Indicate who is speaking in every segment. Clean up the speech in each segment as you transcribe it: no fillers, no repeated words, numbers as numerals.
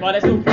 Speaker 1: Right, let's all go.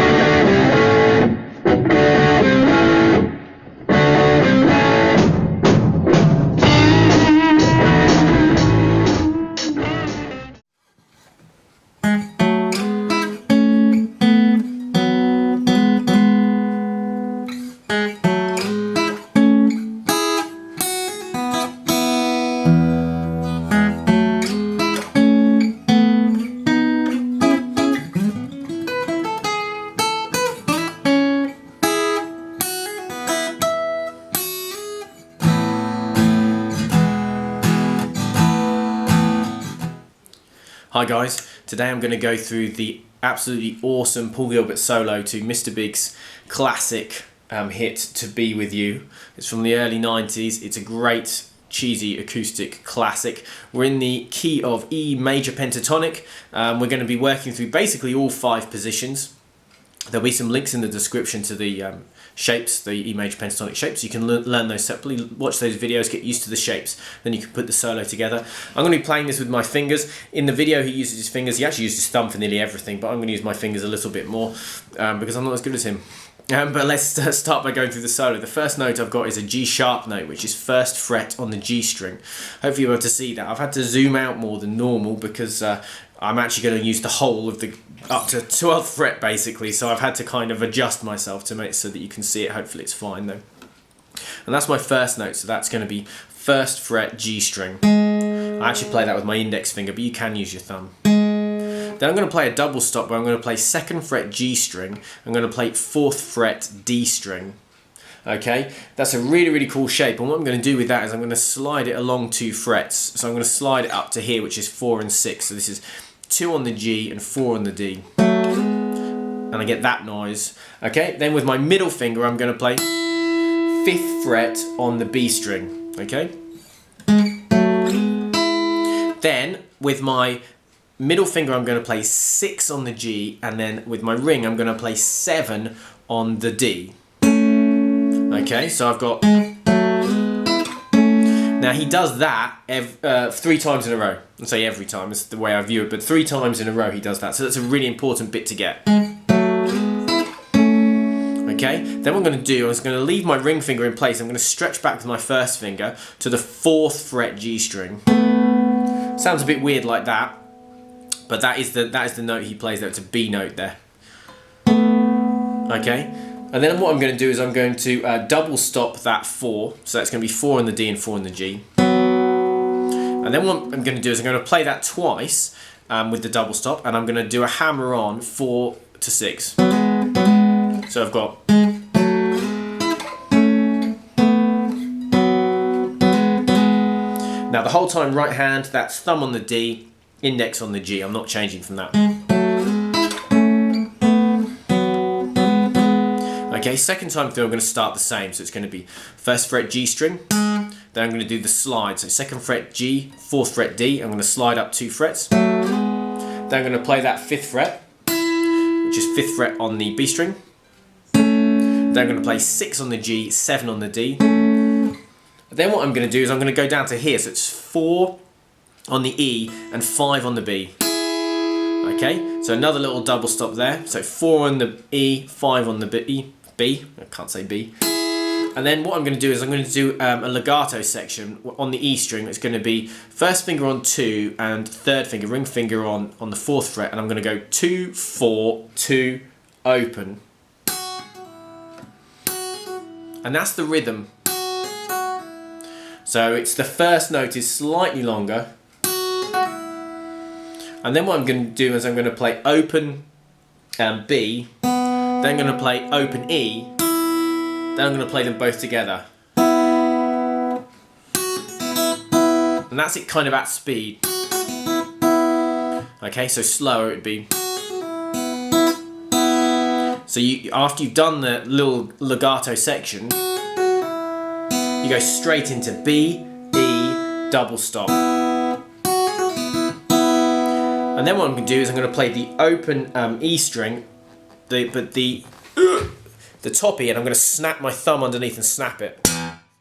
Speaker 1: Hi guys, today I'm going to go through the absolutely awesome Paul Gilbert solo to Mr. Big's classic hit To Be With You. It's from the early 90s, it's a great cheesy acoustic classic. We're in the key of E major pentatonic. We're going to be working through basically all 5 positions. There'll be some links in the description to the shapes, the E major pentatonic shapes. You can learn those separately, watch those videos, get used to the shapes, then you can put the solo together. I'm going to be playing this with my fingers. In the video he uses his fingers, he actually uses his thumb for nearly everything, but I'm going to use my fingers a little bit more because I'm not as good as him. But let's start by going through the solo. The first note I've got is a G sharp note, which is 1st fret on the G string. Hopefully you're able to see that. I've had to zoom out more than normal because I'm actually going to use the whole of the up to 12th fret basically, so I've had to kind of adjust myself to make so that you can see it. Hopefully it's fine though. And that's my first note, so that's going to be 1st fret G string. I actually play that with my index finger, but you can use your thumb. Then I'm going to play a double stop where I'm going to play 2nd fret G string. I'm going to play 4th fret D string. Okay, that's a really cool shape, and what I'm going to do with that is I'm going to slide it along 2 frets. So I'm going to slide it up to here, which is 4 and 6. So this is 2 on the G and 4 on the D. And I get that noise. Okay, then with my middle finger I'm going to play 5th fret on the B string. Okay. Then with my middle finger I'm going to play 6 on the G, and then with my ring I'm going to play 7 on the D. Okay, so I've got... Now he does that 3 times in a row. I'll say every time, it's the way I view it, but 3 times in a row he does that. So that's a really important bit to get. Okay, then what I'm going to do is I'm going to leave my ring finger in place. I'm going to stretch back with my 1st finger to the 4th fret G string. Sounds a bit weird like that, but that is the note he plays there. It's a B note there. Okay. And then what I'm going to do is I'm going to double stop that 4, so that's going to be 4 on the D and 4 on the G. And then what I'm going to do is I'm going to play that twice with the double stop, and I'm going to do a hammer on 4 to 6. So I've got... Now the whole time right hand, that's thumb on the D, index on the G. I'm not changing from that. Okay, second time through I'm going to start the same, so it's going to be 1st fret G string, then I'm going to do the slide, so 2nd fret G, 4th fret D, I'm going to slide up 2 frets, then I'm going to play that 5th fret, which is 5th fret on the B string, then I'm going to play 6 on the G, 7 on the D, then what I'm going to do is I'm going to go down to here, so it's 4 on the E and 5 on the B. Okay, so another little double stop there, so 4 on the E, 5 on the B, I can't say B. And then what I'm going to do is I'm going to do a legato section on the E string. It's going to be 1st finger on 2 and 3rd finger, ring finger on the 4th fret, and I'm going to go 2, 4, 2, open. And that's the rhythm. So it's the first note is slightly longer. And then what I'm going to do is I'm going to play open B, then I'm going to play open E, then I'm going to play them both together. And that's it kind of at speed. Okay, so slower it would be. So after you've done the little legato section, you go straight into B, E, double stop. And then what I'm going to do is I'm going to play the open E string, the top E, and I'm going to snap my thumb underneath and snap it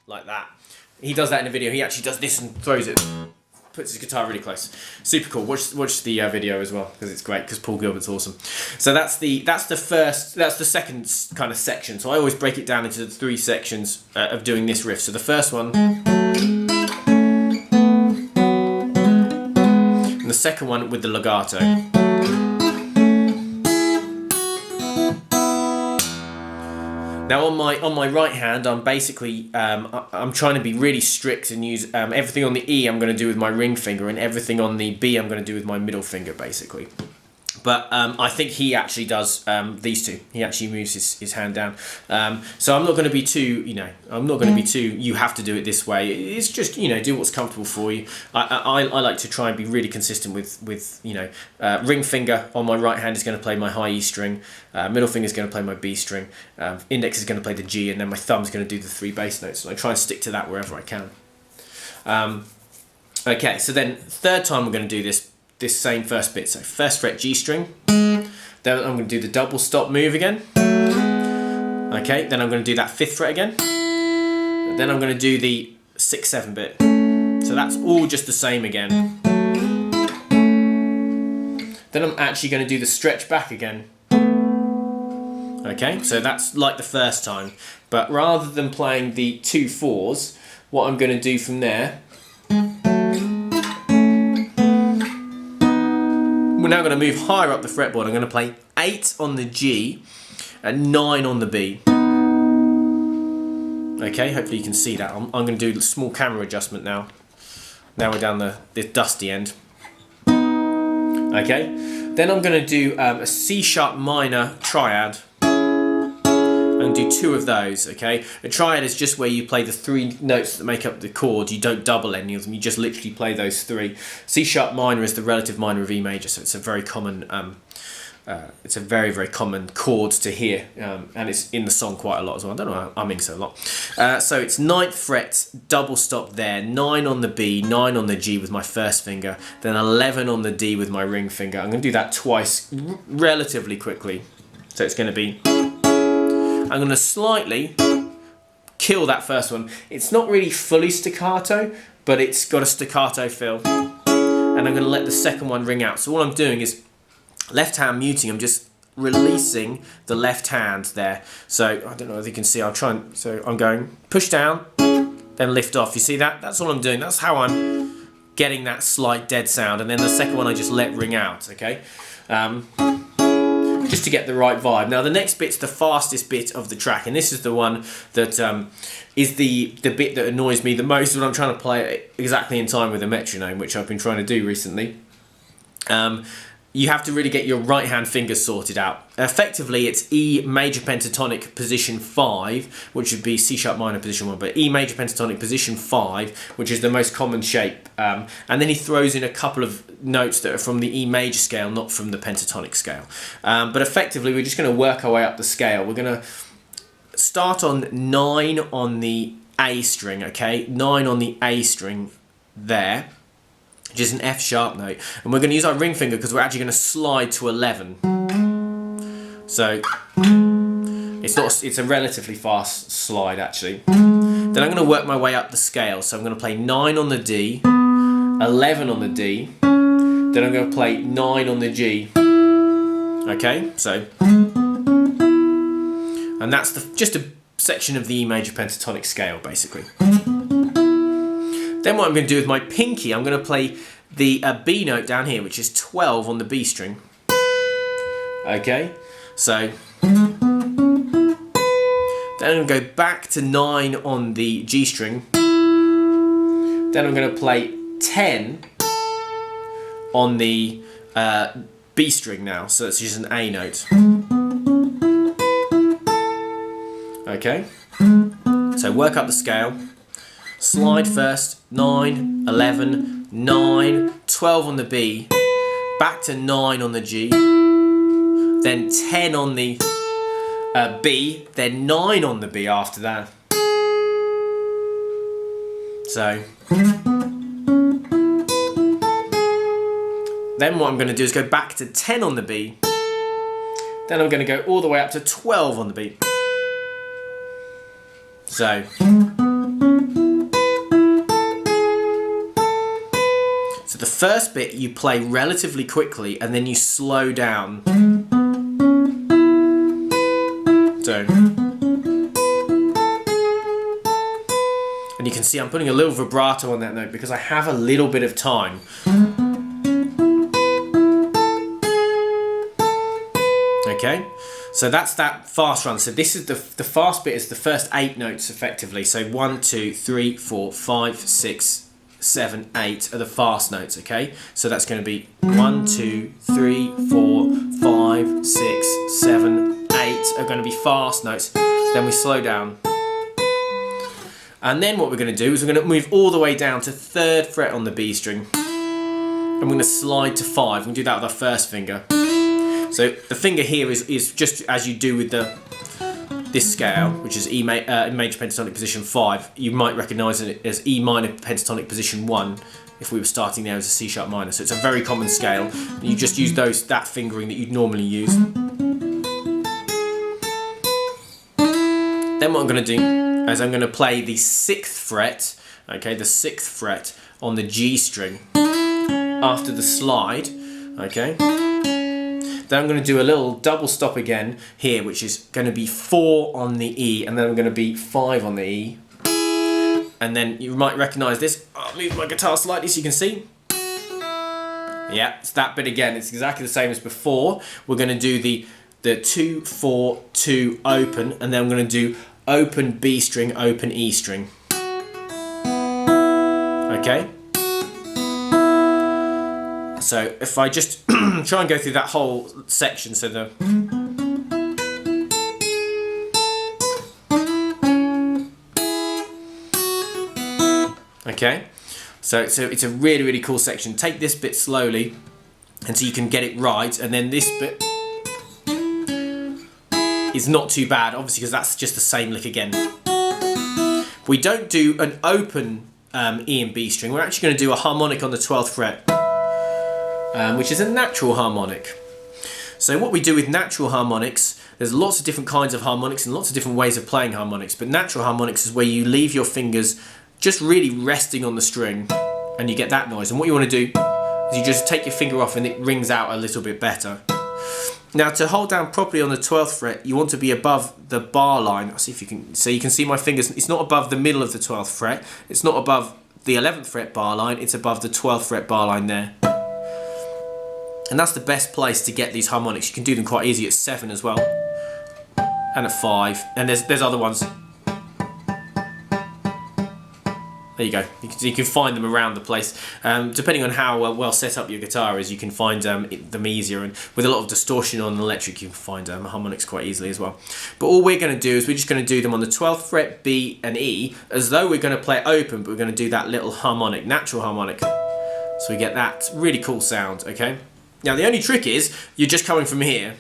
Speaker 1: like that. He does that in the video. He actually does this and throws it puts his guitar really close. Super cool. Watch the video as well, because it's great, because Paul Gilbert's awesome. So that's the second kind of section. So I always break it down into the 3 sections of doing this riff. So the first one, and the second one with the legato. Now on my right hand, I'm basically I'm trying to be really strict and use everything on the E I'm going to do with my ring finger, and everything on the B I'm going to do with my middle finger, basically. But I think he actually does these two. He actually moves his hand down. So I'm not going to be too, you have to do it this way. It's just, do what's comfortable for you. I like to try and be really consistent with ring finger on my right hand is going to play my high E string. Middle finger is going to play my B string. Index is going to play the G, and then my thumb is going to do the 3 bass notes. And I try and stick to that wherever I can. Okay, so then third time we're going to do this same first bit. So first fret G string, then I'm going to do the double stop move again. Okay, then I'm going to do that 5th fret again, and then I'm going to do the 6/7 bit. So that's all just the same again. Then I'm actually going to do the stretch back again. Okay, so that's like the first time, but rather than playing the 2 4s, what I'm going to do from there, we're now going to move higher up the fretboard. I'm going to play 8 on the G and 9 on the B. Okay, hopefully you can see that. I'm going to do a small camera adjustment now. Now we're down the dusty end. Okay, then I'm going to do a C sharp minor triad. I'm going to do 2 of those, okay? A triad is just where you play the 3 notes that make up the chord. You don't double any of them, you just literally play those 3. C sharp minor is the relative minor of E major, so it's a very common it's a very, very common chord to hear, and it's in the song quite a lot as well. I don't know why I'm humming so a lot. So it's 9th fret, double stop there, 9 on the B, 9 on the G with my first finger, then 11 on the D with my ring finger. I'm going to do that twice relatively quickly. So it's going to be, I'm going to slightly kill that first one. It's not really fully staccato, but it's got a staccato feel. And I'm going to let the second one ring out. So all I'm doing is left hand muting. I'm just releasing the left hand there. So I don't know if you can see. I'll try and, so I'm going push down, then lift off. You see that? That's all I'm doing. That's how I'm getting that slight dead sound. And then the second one I just let ring out, okay? Just to get the right vibe. Now the next bit's the fastest bit of the track, and this is the one that is the bit that annoys me the most when I'm trying to play it exactly in time with a metronome, which I've been trying to do recently. You have to really get your right hand fingers sorted out. Effectively, it's E major pentatonic position 5, which would be C sharp minor position 1, but E major pentatonic position 5, which is the most common shape. And then he throws in a couple of notes that are from the E major scale, not from the pentatonic scale. But effectively, we're just going to work our way up the scale. We're going to start on 9 on the A string, okay? 9 on the A string there, which is an F sharp note, and we're going to use our ring finger because we're actually going to slide to 11. So it's a relatively fast slide actually. Then I'm going to work my way up the scale. So I'm going to play 9 on the D, 11 on the D, then I'm going to play 9 on the G. Okay, so, and that's just a section of the E major pentatonic scale basically. Then what I'm going to do with my pinky, I'm going to play the B note down here, which is 12 on the B string. Okay, so then I'm going to go back to 9 on the G string. Then I'm going to play 10 on the B string now, so it's just an A note. Okay, so work up the scale. Slide first, 9, 11, 9, 12 on the B, back to 9 on the G, then 10 on the B, then 9 on the B after that. So, then what I'm going to do is go back to 10 on the B, then I'm going to go all the way up to 12 on the B. So, first bit you play relatively quickly and then you slow down. So, and you can see I'm putting a little vibrato on that note because I have a little bit of time. Okay, so that's that fast run. So this is the fast bit is the first 8 notes effectively. So 1, 2, 3, 4, 5, 6, 7, 8 are the fast notes. Okay, so that's going to be 1, 2, 3, 4, 5, 6, 7, 8 are going to be fast notes. Then we slow down. And then what we're going to do is we're going to move all the way down to 3rd fret on the B string. And we're going to slide to 5. We're going to do that with our first finger. So the finger here is just as you do with this scale, which is major pentatonic position 5. You might recognise it as E minor pentatonic position 1 if we were starting there as a C sharp minor. So it's a very common scale. You just use that fingering that you'd normally use. Then what I'm going to do is I'm going to play the 6th fret, okay, the 6th fret on the G string after the slide, okay. Then I'm going to do a little double stop again here, which is going to be 4 on the E, and then I'm going to be 5 on the E. And then you might recognise this. I'll move my guitar slightly so you can see. Yeah, it's that bit again. It's exactly the same as before. We're going to do the 2, 4, 2 open, and then I'm going to do open B string, open E string. Okay. So if I just try and go through that whole section, so the okay, so it's a really, really cool section. Take this bit slowly, and so you can get it right, and then this bit is not too bad, obviously, because that's just the same lick again. We don't do an open E and B string. We're actually going to do a harmonic on the 12th fret. Which is a natural harmonic. So what we do with natural harmonics, there's lots of different kinds of harmonics and lots of different ways of playing harmonics, but natural harmonics is where you leave your fingers just really resting on the string and you get that noise. And what you want to do is you just take your finger off and it rings out a little bit better. Now to hold down properly on the 12th fret, you want to be above the bar line. I'll see if you can, so you can see my fingers, it's not above the middle of the 12th fret, it's not above the 11th fret bar line, it's above the 12th fret bar line there. And that's the best place to get these harmonics. You can do them quite easy at 7 as well, and at 5. And there's other ones. There you go. You can find them around the place. Depending on how well set up your guitar is, you can find them easier. And with a lot of distortion on an electric, you can find harmonics quite easily as well. But all we're going to do is we're just going to do them on the 12th fret, B and E, as though we're going to play it open, but we're going to do that little harmonic, natural harmonic. So we get that really cool sound, okay? Now the only trick is, you're just coming from here.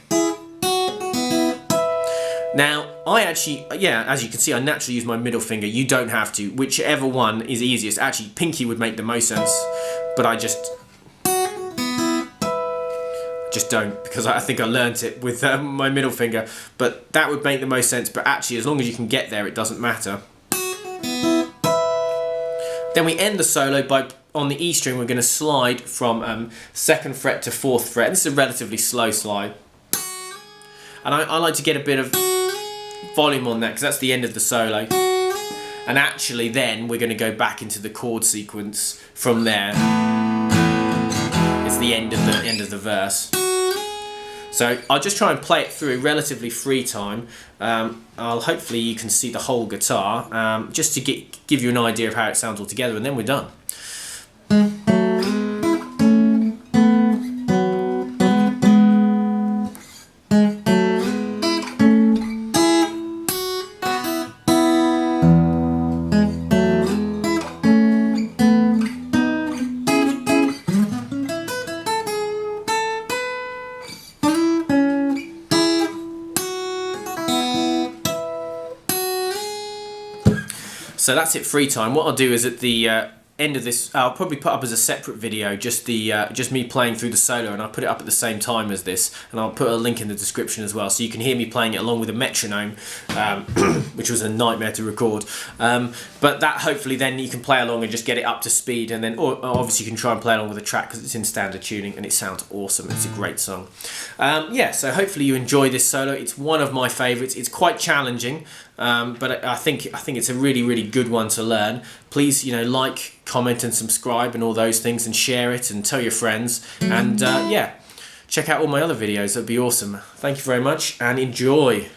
Speaker 1: Now, I actually, yeah, as you can see, I naturally use my middle finger. You don't have to. Whichever one is easiest. Actually, pinky would make the most sense, but I just don't, because I think I learnt it with my middle finger. But that would make the most sense, but actually, as long as you can get there, it doesn't matter. Then we end the solo by, on the E string, we're going to slide from 2nd fret to 4th fret. This is a relatively slow slide. And I like to get a bit of volume on that, because that's the end of the solo. And actually then we're going to go back into the chord sequence from there. It's the end of the verse. So I'll just try and play it through relatively free time. Hopefully you can see the whole guitar, just to give you an idea of how it sounds all together, and then we're done. So that's it, free time. What I'll do is at the end of this, I'll probably put up as a separate video just me playing through the solo, and I'll put it up at the same time as this, and I'll put a link in the description as well, so you can hear me playing it along with a metronome, which was a nightmare to record. But that, hopefully then you can play along and just get it up to speed, and then obviously you can try and play along with the track because it's in standard tuning and it sounds awesome. It's a great song. Yeah, so hopefully you enjoy this solo. It's one of my favourites. It's quite challenging, but I think it's a really, really good one to learn. Please, like, comment and subscribe and all those things, and share it and tell your friends, and yeah, check out all my other videos. That'd be awesome. Thank you very much and enjoy.